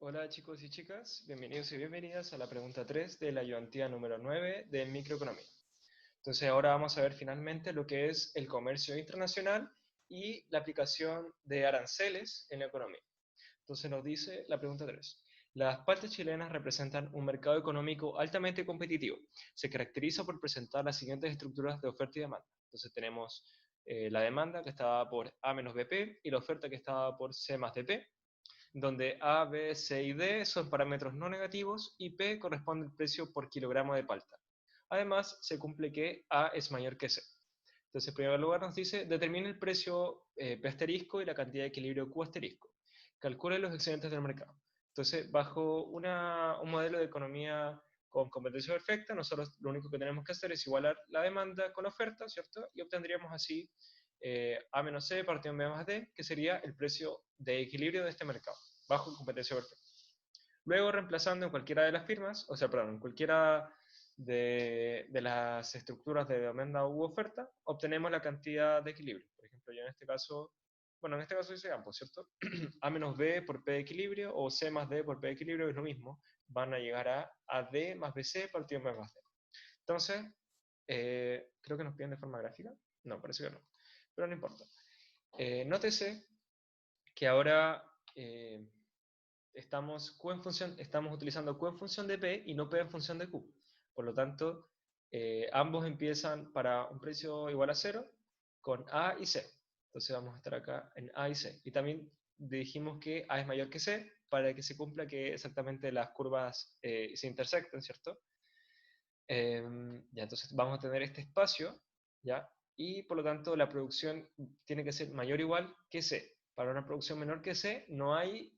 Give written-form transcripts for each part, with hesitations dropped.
Hola chicos y chicas, bienvenidos y bienvenidas a la pregunta 3 de la ayudantía número 9 de microeconomía. Entonces ahora vamos a ver finalmente lo que es el comercio internacional y la aplicación de aranceles en la economía. Entonces nos dice la pregunta 3. Las partes chilenas representan un mercado económico altamente competitivo. Se caracteriza por presentar las siguientes estructuras de oferta y demanda. Entonces tenemos la demanda que está dada por A menos BP y la oferta que está dada por C más DP, donde A, B, C y D son parámetros no negativos y P corresponde al precio por kilogramo de palta. Además, se cumple que A es mayor que C. Entonces, en primer lugar nos dice, determine el precio P asterisco y la cantidad de equilibrio Q asterisco. Calcule los excedentes del mercado. Entonces, bajo un modelo de economía con competencia perfecta, nosotros lo único que tenemos que hacer es igualar la demanda con la oferta, ¿cierto? Y obtendríamos así A menos C partido en B más D, que sería el precio de equilibrio de este mercado, bajo competencia perfecta. Luego, reemplazando en cualquiera de las firmas, o sea, perdón, en cualquiera de las estructuras de demanda u oferta, obtenemos la cantidad de equilibrio. Por ejemplo, yo en este caso, bueno, en este caso dice ambos, ¿cierto? A menos B por P de equilibrio o C más D por P de equilibrio es lo mismo. Van a llegar a AD más BC partido en B más D. Entonces, creo que nos piden de forma gráfica. No, parece que no. Pero no importa. Nótese que ahora estamos utilizando Q en función de P y no P en función de Q. Por lo tanto, ambos empiezan para un precio igual a 0 con A y C. Entonces vamos a estar acá en A y C. Y también dijimos que A es mayor que C para que se cumpla que exactamente las curvas se intersecten, ¿cierto? Ya, entonces vamos a tener este espacio, ¿ya? Y por lo tanto la producción tiene que ser mayor o igual que C. Para una producción menor que C no hay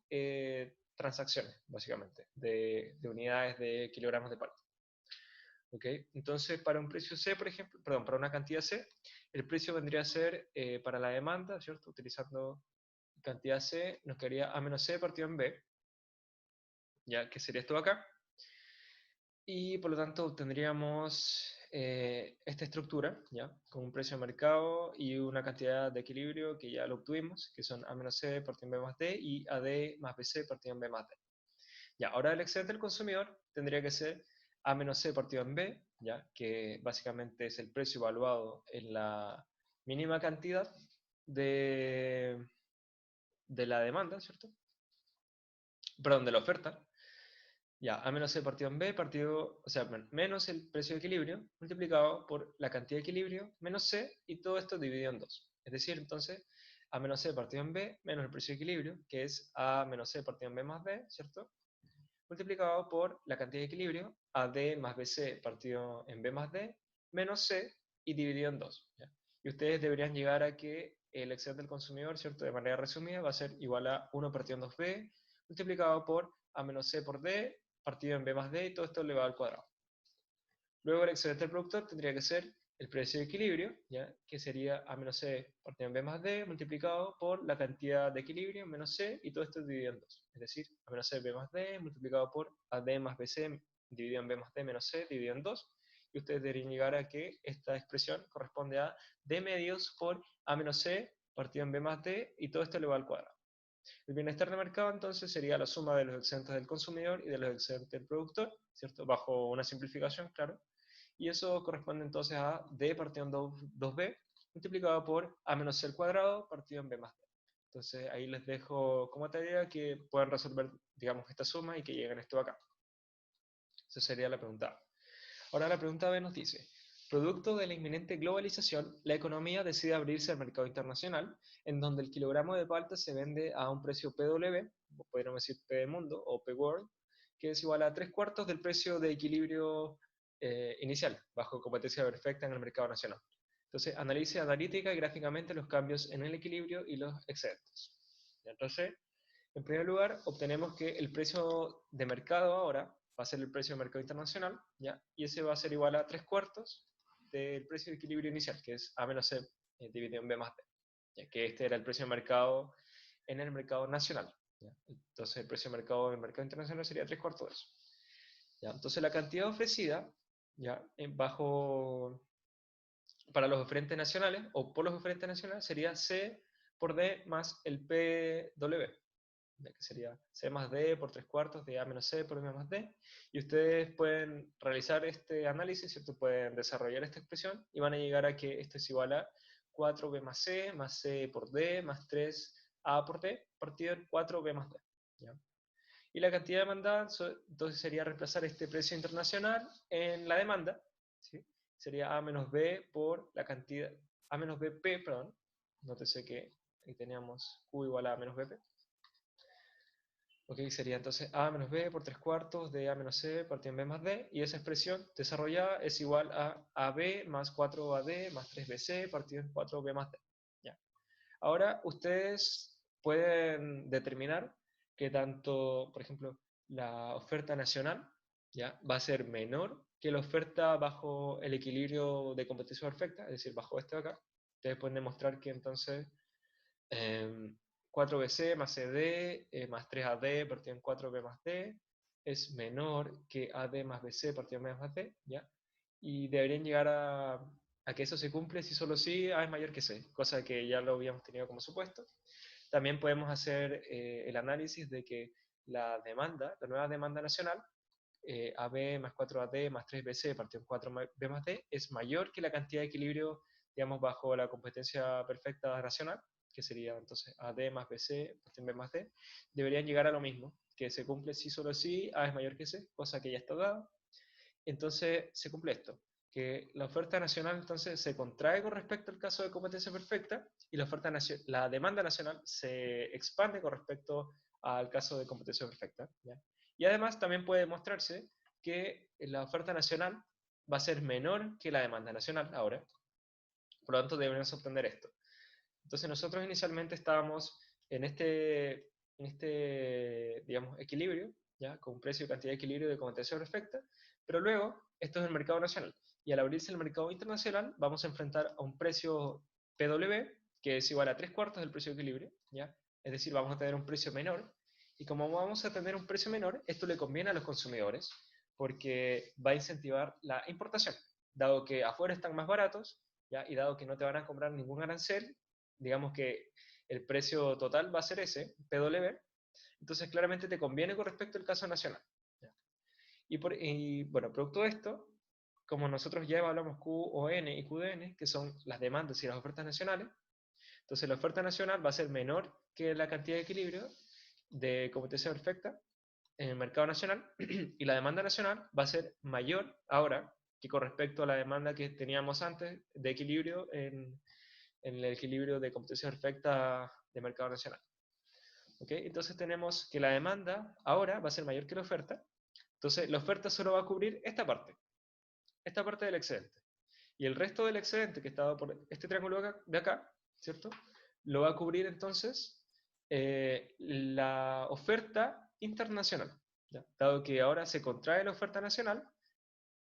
transacciones, básicamente, de unidades de kilogramos de palta. ¿Ok? Entonces, para un precio C, por ejemplo, perdón, para una cantidad C, el precio vendría a ser para la demanda, ¿cierto? Utilizando cantidad C, nos quedaría A menos C partido en B, ¿ya? Que sería esto acá. Y por lo tanto obtendríamos esta estructura, ¿ya? Con un precio de mercado y una cantidad de equilibrio que ya lo obtuvimos, que son A menos C partido en B más D y AD más BC partido en B más D. Ya, ahora el excedente del consumidor tendría que ser A menos C partido en B, ¿ya? Que básicamente es el precio evaluado en la mínima cantidad de, de la demanda, ¿cierto? Perdón, de la oferta. Ya, A menos C partido en B, partido, o sea, menos el precio de equilibrio, multiplicado por la cantidad de equilibrio, menos C, y todo esto dividido en 2. Es decir, entonces, A menos C partido en B, menos el precio de equilibrio, que es A menos C partido en B más D, ¿cierto? Multiplicado por la cantidad de equilibrio, AD más BC partido en B más D, menos C, y dividido en 2. ¿Ya? Y ustedes deberían llegar a que el excedente del consumidor, ¿cierto? De manera resumida, va a ser igual a 1 partido en 2B, multiplicado por A menos C por D, partido en B más D, y todo esto elevado al cuadrado. Luego el excedente del productor tendría que ser el precio de equilibrio, ¿ya? Que sería A menos C partido en B más D, multiplicado por la cantidad de equilibrio menos C, y todo esto dividido en 2. Es decir, A menos C B más D, multiplicado por AD más BC, dividido en B más D menos C, dividido en 2. Y ustedes deberían llegar a que esta expresión corresponde a D medios por A menos C partido en B más D, y todo esto elevado al cuadrado. El bienestar de mercado entonces sería la suma de los excedentes del consumidor y de los excedentes del productor, ¿cierto? Bajo una simplificación, claro. Y eso corresponde entonces a D partido en 2B multiplicado por A menos C al cuadrado partido en B más D. Entonces ahí les dejo como tarea que puedan resolver, digamos, esta suma y que lleguen a esto acá. Esa sería la pregunta A. Ahora la pregunta B nos dice, producto de la inminente globalización, la economía decide abrirse al mercado internacional, en donde el kilogramo de palta se vende a un precio PW, podríamos decir P de mundo o P World, que es igual a 3/4 del precio de equilibrio inicial, bajo competencia perfecta en el mercado nacional. Entonces, analice analítica y gráficamente los cambios en el equilibrio y los excedentes. Entonces, en primer lugar, obtenemos que el precio de mercado ahora va a ser el precio de mercado internacional, ¿ya? Y ese va a ser igual a 3/4 del precio de equilibrio inicial, que es A menos C dividido en B más D, ya que este era el precio de mercado en el mercado nacional. ¿Ya? Entonces el precio de mercado en el mercado internacional sería 3/4 de eso. ¿Ya? Entonces la cantidad ofrecida, ¿ya? Para los oferentes nacionales o por los oferentes nacionales sería C por D más el PW. ya que sería C más D por 3 cuartos de A menos C por B más D, y ustedes pueden realizar este análisis, ¿cierto? Pueden desarrollar esta expresión y van a llegar a que esto es igual a 4B más C por D, más 3A por D, partido en 4B más D. ¿Ya? Y la cantidad demandada, entonces sería reemplazar este precio internacional en la demanda, ¿sí? Sería A menos B por la cantidad, A menos BP, perdón, nótese que ahí teníamos Q igual a A menos BP. Ok, sería entonces A menos B por 3 cuartos de A menos C partido en B más D, y esa expresión desarrollada es igual a AB más 4AD más 3BC partido en 4B más D. ¿Ya? Ahora ustedes pueden determinar que tanto, por ejemplo, la oferta nacional, ¿ya? Va a ser menor que la oferta bajo el equilibrio de competencia perfecta, es decir, bajo este de acá. Ustedes pueden demostrar que entonces 4BC más CD más 3AD partido en 4B más D es menor que AD más BC partido en B más D, ¿ya? Y deberían llegar a que eso se cumple si solo si A es mayor que C, cosa que ya lo habíamos tenido como supuesto. También podemos hacer el análisis de que la demanda, la nueva demanda nacional, AB más 4AD más 3BC partido en 4B más D, es mayor que la cantidad de equilibrio, digamos, bajo la competencia perfecta nacional, que sería entonces AD más BC partido en B más D, deberían llegar a lo mismo, que se cumple si solo si A es mayor que C, cosa que ya está dada. Entonces se cumple esto, que la oferta nacional entonces se contrae con respecto al caso de competencia perfecta y la demanda nacional se expande con respecto al caso de competencia perfecta, ¿ya? Y además también puede demostrarse que la oferta nacional va a ser menor que la demanda nacional ahora, por lo tanto debemos obtener esto. Entonces nosotros inicialmente estábamos en este digamos, equilibrio, ¿ya? Con precio y cantidad de equilibrio de competencia perfecta, pero luego esto es el mercado nacional, y al abrirse el mercado internacional vamos a enfrentar a un precio PW, que es igual a 3 cuartos del precio de equilibrio, ¿ya? Es decir, vamos a tener un precio menor, y como vamos a tener un precio menor, esto le conviene a los consumidores, porque va a incentivar la importación, dado que afuera están más baratos, ¿ya? Y dado que no te van a comprar ningún arancel, digamos que el precio total va a ser ese, PW, entonces claramente te conviene con respecto al caso nacional. ¿Ya? Y bueno, producto de esto, como nosotros ya evaluamos QON y QDN, que son las demandas y las ofertas nacionales, entonces la oferta nacional va a ser menor que la cantidad de equilibrio de competencia perfecta en el mercado nacional, y la demanda nacional va a ser mayor ahora que con respecto a la demanda que teníamos antes de equilibrio en el equilibrio de competencia perfecta de mercado nacional. ¿Okay? Entonces tenemos que la demanda ahora va a ser mayor que la oferta, entonces la oferta solo va a cubrir esta parte del excedente. Y el resto del excedente que estaba por este triángulo de acá, ¿cierto? Lo va a cubrir entonces la oferta internacional, ¿ya? Dado que ahora se contrae la oferta nacional,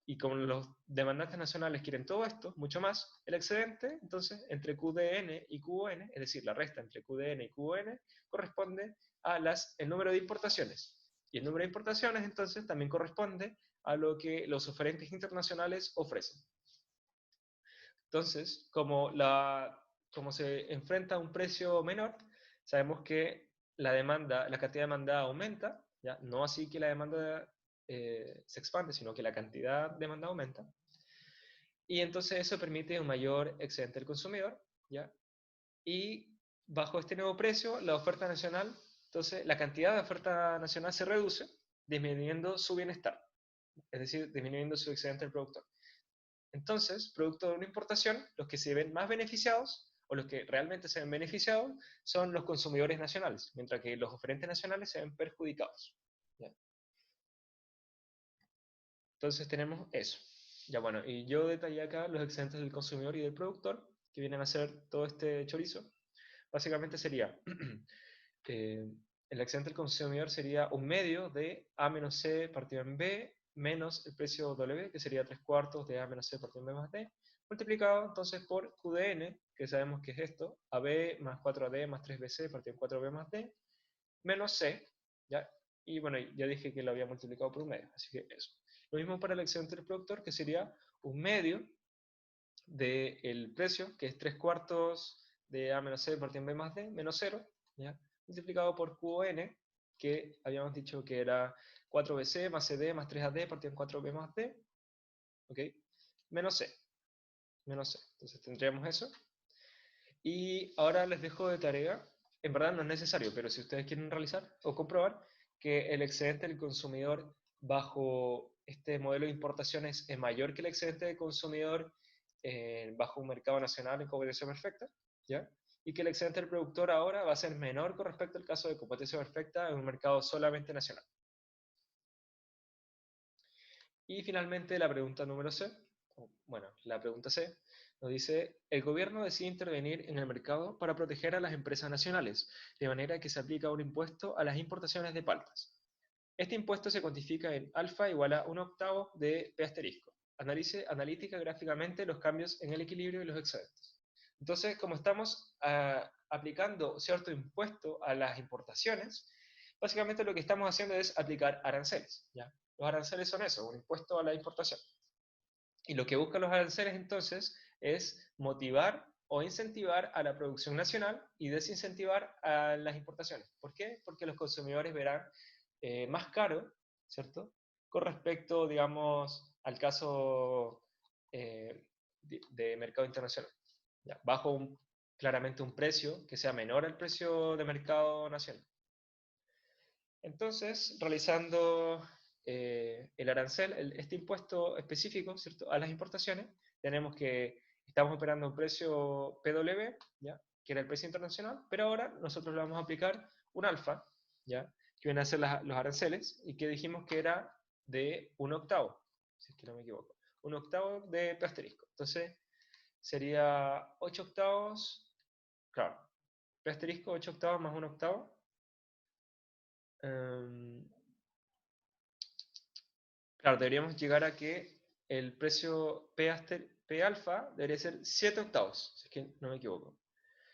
y como los demandantes nacionales quieren todo esto, mucho más, el excedente, entonces, entre QDN y QON, es decir, la resta entre QDN y QON, corresponde a el número de importaciones. Y el número de importaciones, entonces, también corresponde a lo que los oferentes internacionales ofrecen. Entonces, como se enfrenta a un precio menor, sabemos que la cantidad demandada aumenta, ¿ya? No así que la demanda se expande, sino que la cantidad demandada aumenta. Y entonces eso permite un mayor excedente del consumidor, ¿ya? Y bajo este nuevo precio, la oferta nacional, entonces la cantidad de oferta nacional se reduce, disminuyendo su bienestar, es decir, disminuyendo su excedente del productor. Entonces, producto de una importación, los que se ven más beneficiados, o los que realmente se ven beneficiados, son los consumidores nacionales, mientras que los oferentes nacionales se ven perjudicados. ¿Ya? Entonces tenemos eso. Ya bueno, y yo detallé acá los excedentes del consumidor y del productor, que vienen a ser todo este chorizo. Básicamente sería, el excedente del consumidor sería un medio de A menos C partido en B, menos el precio W, que sería 3 cuartos de A menos C partido en B más D, multiplicado entonces por QDN, que sabemos que es esto, AB más 4AD más 3BC partido en 4B más D, menos C, ¿ya? Y bueno, ya dije que lo había multiplicado por un medio, así que eso. Lo mismo para el excedente del productor, que sería un medio del precio, que es 3 cuartos de A menos C partido en B más D, menos 0, ¿ya? multiplicado por QN, que habíamos dicho que era 4BC más CD más 3AD partido en 4B más D, ¿ok? Menos C, menos C. Entonces tendríamos eso. Y ahora les dejo de tarea, en verdad no es necesario, pero si ustedes quieren realizar o comprobar que el excedente del consumidor bajo este modelo de importaciones es mayor que el excedente del consumidor bajo un mercado nacional en competencia perfecta, ¿ya? Y que el excedente del productor ahora va a ser menor con respecto al caso de competencia perfecta en un mercado solamente nacional. Y finalmente la pregunta número C, bueno, la pregunta C, nos dice, el gobierno decide intervenir en el mercado para proteger a las empresas nacionales, de manera que se aplica un impuesto a las importaciones de paltas. Este impuesto se cuantifica en alfa igual a 1/8 de P asterisco. Analice analítica gráficamente los cambios en el equilibrio y los excedentes. Entonces, como estamos aplicando cierto impuesto a las importaciones, básicamente lo que estamos haciendo es aplicar aranceles, ¿ya? Los aranceles son eso, un impuesto a la importación. Y lo que buscan los aranceles entonces es motivar o incentivar a la producción nacional y desincentivar a las importaciones. ¿Por qué? Porque los consumidores verán más caro, ¿cierto? Con respecto, digamos, al caso de mercado internacional. ¿Ya? Bajo claramente un precio que sea menor al precio de mercado nacional. Entonces, realizando el arancel, este impuesto específico, ¿cierto?, a las importaciones, tenemos que estamos operando un precio PW, ¿ya?, que era el precio internacional, pero ahora nosotros le vamos a aplicar un alfa, ¿ya?, que viene a ser los aranceles, y que dijimos que era de 1/8, si es que no me equivoco, 1/8 de P asterisco. Entonces, sería 8/8, claro, P asterisco 8/8 más 1/8. Claro, deberíamos llegar a que el precio P alfa debería ser 7/8, si es que no me equivoco.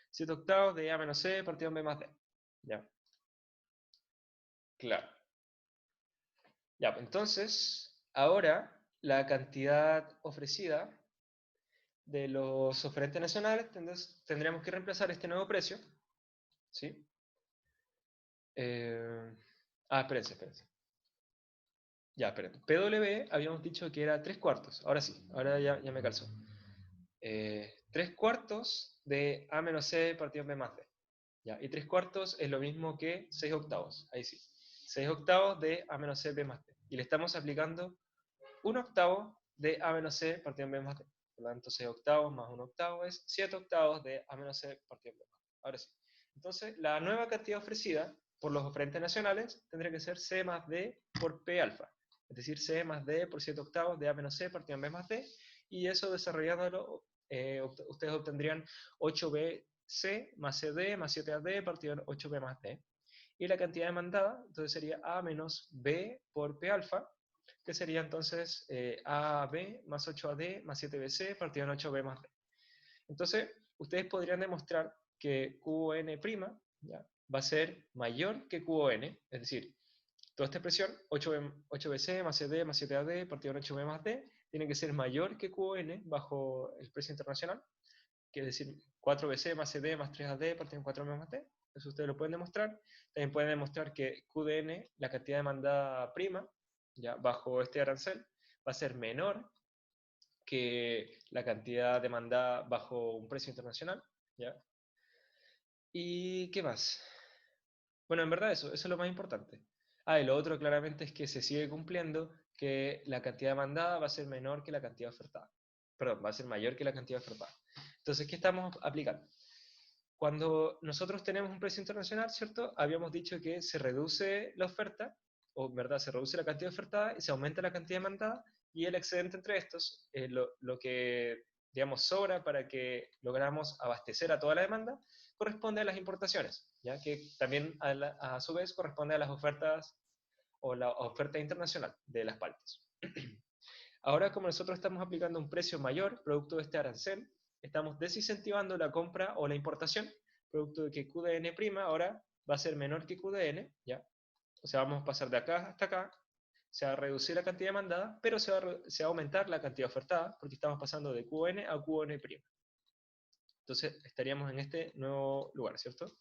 7/8 de A menos C partido en B más D. Ya, claro. Ya, entonces, ahora la cantidad ofrecida de los oferentes nacionales, tendríamos que reemplazar este nuevo precio, ¿sí? Espérense. Ya, espérense. PW habíamos dicho que era 3/4. Ahora sí, ahora ya me calzó. 3/4 de A menos C partido en B más D. ¿Ya? Y 3/4 es lo mismo que 6/8. Ahí sí. 6/8 de A menos C B más D. Y le estamos aplicando 1/8 de A menos C partido en B más D. Por lo tanto, 6/8 más 1/8 es 7/8 de A menos C partido en B más D. Ahora sí. Entonces, la nueva cantidad ofrecida por los oferentes nacionales tendría que ser C más D por P alfa. Es decir, C más D por 7/8 de A menos C partido en B más D. Y eso desarrollándolo, ustedes obtendrían 8BC más CD más 7AD partido en 8B más D. Y la cantidad demandada, entonces sería A menos B por P alfa, que sería entonces AB más 8AD más 7BC partido en 8B más D. Entonces, ustedes podrían demostrar que QN' ¿ya?, va a ser mayor que QN, es decir, toda esta expresión, 8BC más CD más 7AD partido en 8B más D, tiene que ser mayor que QN bajo el precio internacional, que es decir, 4BC más CD más 3AD partido en 4B más D. Eso ustedes lo pueden demostrar. También pueden demostrar que QDN, la cantidad demandada prima, ya bajo este arancel, va a ser menor que la cantidad demandada bajo un precio internacional, ¿ya? ¿Y qué más? Bueno, en verdad eso es lo más importante. Y lo otro claramente es que se sigue cumpliendo que la cantidad demandada va a ser menor que la cantidad ofertada. Perdón, va a ser mayor que la cantidad ofertada. Entonces, ¿qué estamos aplicando? Cuando nosotros tenemos un precio internacional, ¿cierto? Habíamos dicho que se reduce la oferta, o en verdad se reduce la cantidad ofertada y se aumenta la cantidad demandada, y el excedente entre estos, lo que, digamos, sobra para que logramos abastecer a toda la demanda, corresponde a las importaciones, ¿ya? Que también a su vez corresponde a las ofertas o la oferta internacional de las paltas. Ahora, como nosotros estamos aplicando un precio mayor, producto de este arancel, estamos desincentivando la compra o la importación, producto de que QDN' ahora va a ser menor que QDN, ¿ya? O sea, vamos a pasar de acá hasta acá, se va a reducir la cantidad demandada, pero se va a aumentar la cantidad ofertada, porque estamos pasando de QN a QN'. Entonces, estaríamos en este nuevo lugar, ¿cierto?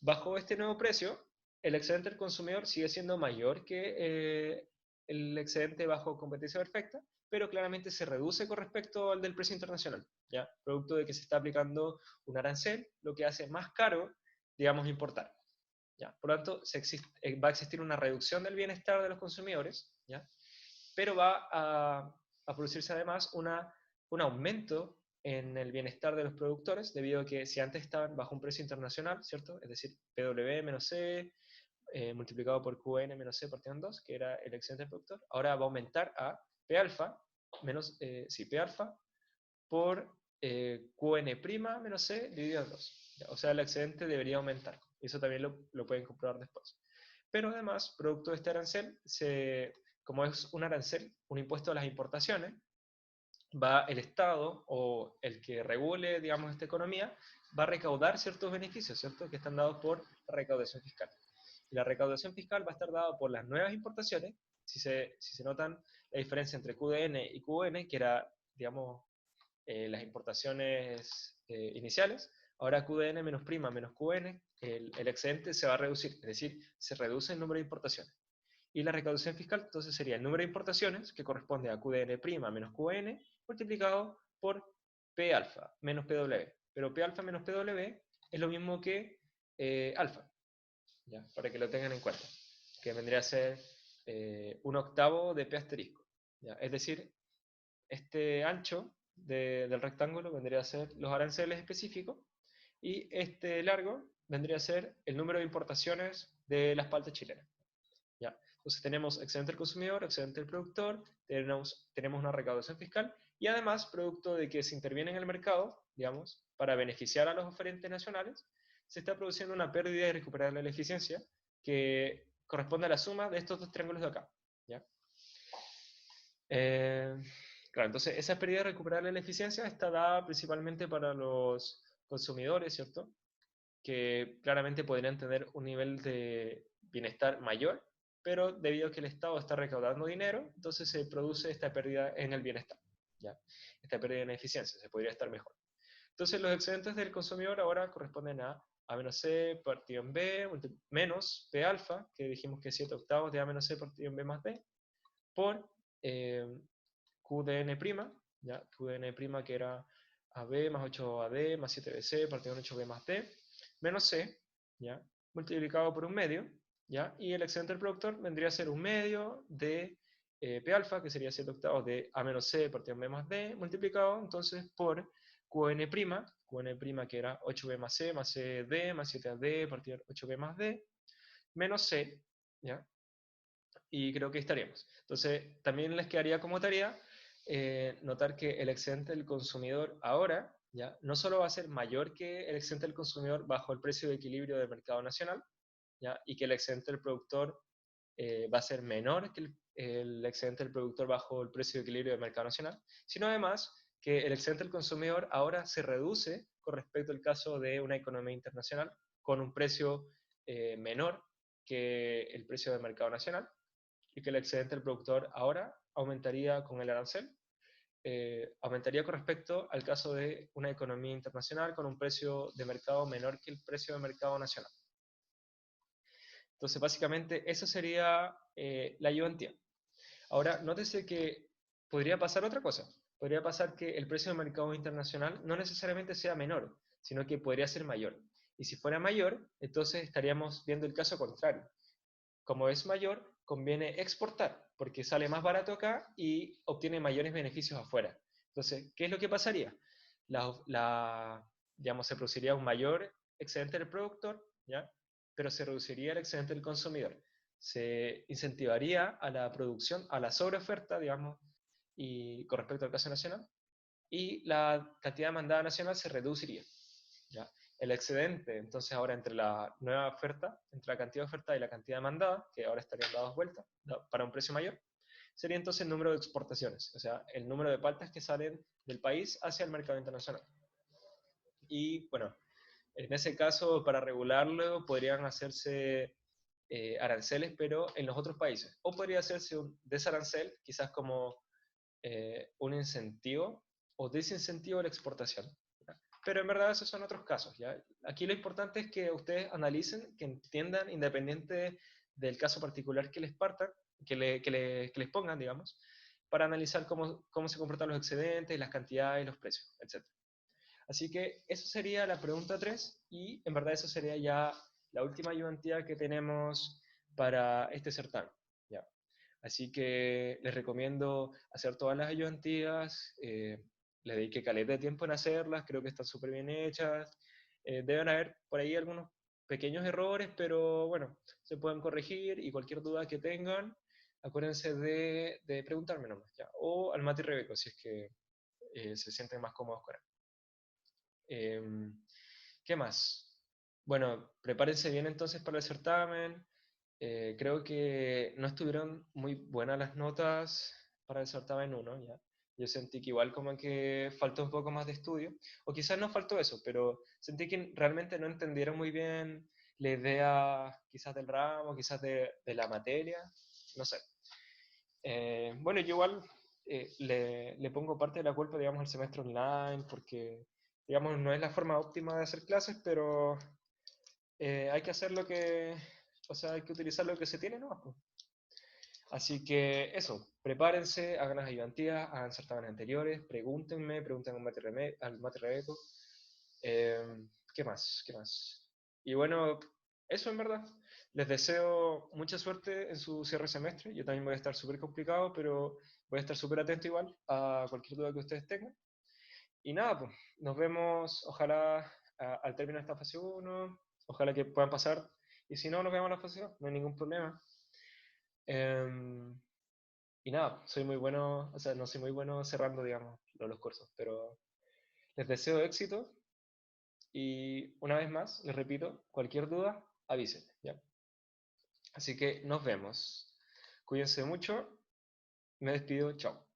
bajo este nuevo precio, el excedente del consumidor sigue siendo mayor que el excedente bajo competencia perfecta, pero claramente se reduce con respecto al del precio internacional, ¿ya? Producto de que se está aplicando un arancel, lo que hace más caro, digamos, importar. ¿Ya? Por lo tanto, va a existir una reducción del bienestar de los consumidores, ¿ya? Pero va a producirse además un aumento en el bienestar de los productores, debido a que si antes estaban bajo un precio internacional, ¿cierto? Es decir, PW menos C multiplicado por QN menos C partido en 2, que era el excedente del productor, ahora va a aumentar a P alfa, menos, sí, P alfa por QN' menos C dividido en 2. O sea, el excedente debería aumentar. Eso también lo pueden comprobar después. Pero además, producto de este arancel, como es un arancel, un impuesto a las importaciones, va el Estado o el que regule, digamos, esta economía, va a recaudar ciertos beneficios, ¿cierto? Que están dados por la recaudación fiscal. Y la recaudación fiscal va a estar dada por las nuevas importaciones. Si se notan la diferencia entre QDN y QN, que era, digamos, las importaciones iniciales, ahora QDN menos prima menos QN, el excedente se va a reducir, es decir, se reduce el número de importaciones. Y la recaudación fiscal entonces sería el número de importaciones, que corresponde a QDN' menos QN, multiplicado por P alfa menos PW. Pero P alfa menos PW es lo mismo que alfa, ¿ya? Para que lo tengan en cuenta, que vendría a ser un octavo de P asterisco, ¿ya? Es decir, este ancho del rectángulo vendría a ser los aranceles específicos, y este largo vendría a ser el número de importaciones de las paltas chilenas. ¿Ya? Entonces tenemos excedente del consumidor, excedente del productor, tenemos una recaudación fiscal, y además, producto de que se interviene en el mercado, digamos, para beneficiar a los oferentes nacionales, se está produciendo una pérdida irrecuperable de la eficiencia que corresponde a la suma de estos dos triángulos de acá. ¿Ya? Claro, entonces esa pérdida irrecuperable de la eficiencia está dada principalmente para los consumidores, ¿cierto? Que claramente podrían tener un nivel de bienestar mayor, pero debido a que el Estado está recaudando dinero, entonces se produce esta pérdida en el bienestar, ¿ya? Esta pérdida en eficiencia, se podría estar mejor. Entonces los excedentes del consumidor ahora corresponden a menos C partido en B, menos P alfa, que dijimos que es 7 octavos de A menos C partido en B más D, por QDN', ¿ya? QDN' que era AB más 8AD más 7BC partido en 8B más D, menos C, ¿ya? Multiplicado por un medio, ¿ya? Y el excedente del productor vendría a ser un medio de P alfa, que sería 7 octavos de A menos C partido en B más D, multiplicado entonces por QN', que era 8B más CD más 7AD partido en 8B más D, menos C, ¿ya? Y creo que estaríamos. Entonces, también les quedaría como tarea notar que el excedente del consumidor ahora, ¿ya? No solo va a ser mayor que el excedente del consumidor bajo el precio de equilibrio del mercado nacional, ¿ya? Y que el excedente del productor va a ser menor que el excedente del productor bajo el precio de equilibrio del mercado nacional, sino además que el excedente del consumidor ahora se reduce con respecto al caso de una economía internacional con un precio menor que el precio del mercado nacional, y que el excedente del productor ahora aumentaría con el arancel, aumentaría con respecto al caso de una economía internacional con un precio de mercado menor que el precio de mercado nacional. Entonces, básicamente, eso sería la ayudantía. Ahora, nótese que podría pasar otra cosa. Podría pasar que el precio de mercado internacional no necesariamente sea menor, sino que podría ser mayor. Y si fuera mayor, entonces estaríamos viendo el caso contrario. Como es mayor, conviene exportar, porque sale más barato acá y obtiene mayores beneficios afuera. Entonces, ¿qué es lo que pasaría? Digamos, se produciría un mayor excedente del productor, ¿ya? Pero se reduciría el excedente del consumidor. Se incentivaría a la producción, a la sobreoferta, digamos, y con respecto al caso nacional, y la cantidad demandada nacional se reduciría, ¿ya? El excedente, entonces ahora entre la nueva oferta, entre la cantidad de oferta y la cantidad demandada, que ahora estarían dadas vueltas para un precio mayor, sería entonces el número de exportaciones, o sea, el número de paltas que salen del país hacia el mercado internacional. Y bueno, en ese caso, para regularlo, podrían hacerse aranceles, pero en los otros países. O podría hacerse un desarancel, quizás como un incentivo o desincentivo a la exportación. pero en verdad esos son otros casos, ¿ya? Aquí lo importante es que ustedes analicen, que entiendan, independiente del caso particular que les partan, que les pongan, digamos, para analizar cómo se comportan los excedentes, las cantidades, los precios, etc. Así que eso sería la pregunta 3 y en verdad eso sería ya la última ayudantía que tenemos para este certamen. ¿Ya? Así que les recomiendo hacer todas las ayudantías, les dediqué caleta de tiempo en hacerlas, creo que están súper bien hechas, deben haber por ahí algunos pequeños errores, pero bueno, se pueden corregir y cualquier duda que tengan, acuérdense de preguntarme nomás, ¿ya? O al Mati Rebeco, si es que se sienten más cómodos con él. ¿Qué más? Bueno, prepárense bien entonces para el certamen. Creo que no estuvieron muy buenas las notas para el certamen 1, ¿ya? Yo sentí que igual como que faltó un poco más de estudio, o quizás no faltó eso, pero sentí que realmente no entendieron muy bien la idea quizás del ramo, quizás de la materia, no sé. Bueno, yo igual le pongo parte de la culpa, digamos, al semestre online, porque, digamos, no es la forma óptima de hacer clases, pero hay que hacer lo que, o sea, hay que utilizar lo que se tiene, ¿no? Pues. Así que eso, prepárense, hagan las ayudantías, hagan certámenes anteriores, pregúntenme, pregunten al Mate Rebeco. ¿Qué más? ¿Qué más? Y bueno, eso en verdad. Les deseo mucha suerte en su cierre de semestre. Yo también voy a estar súper complicado, pero voy a estar súper atento igual a cualquier duda que ustedes tengan. Y nada, pues, nos vemos, ojalá al término de esta fase 1, ojalá que puedan pasar. Y si no, nos vemos en la fase 2, no hay ningún problema. Em, y nada, soy muy bueno, o sea, no soy muy bueno cerrando, digamos, los cursos, pero les deseo éxito y una vez más, les repito, cualquier duda, avísenme, ¿ya? Así que nos vemos. Cuídense mucho, me despido, chao.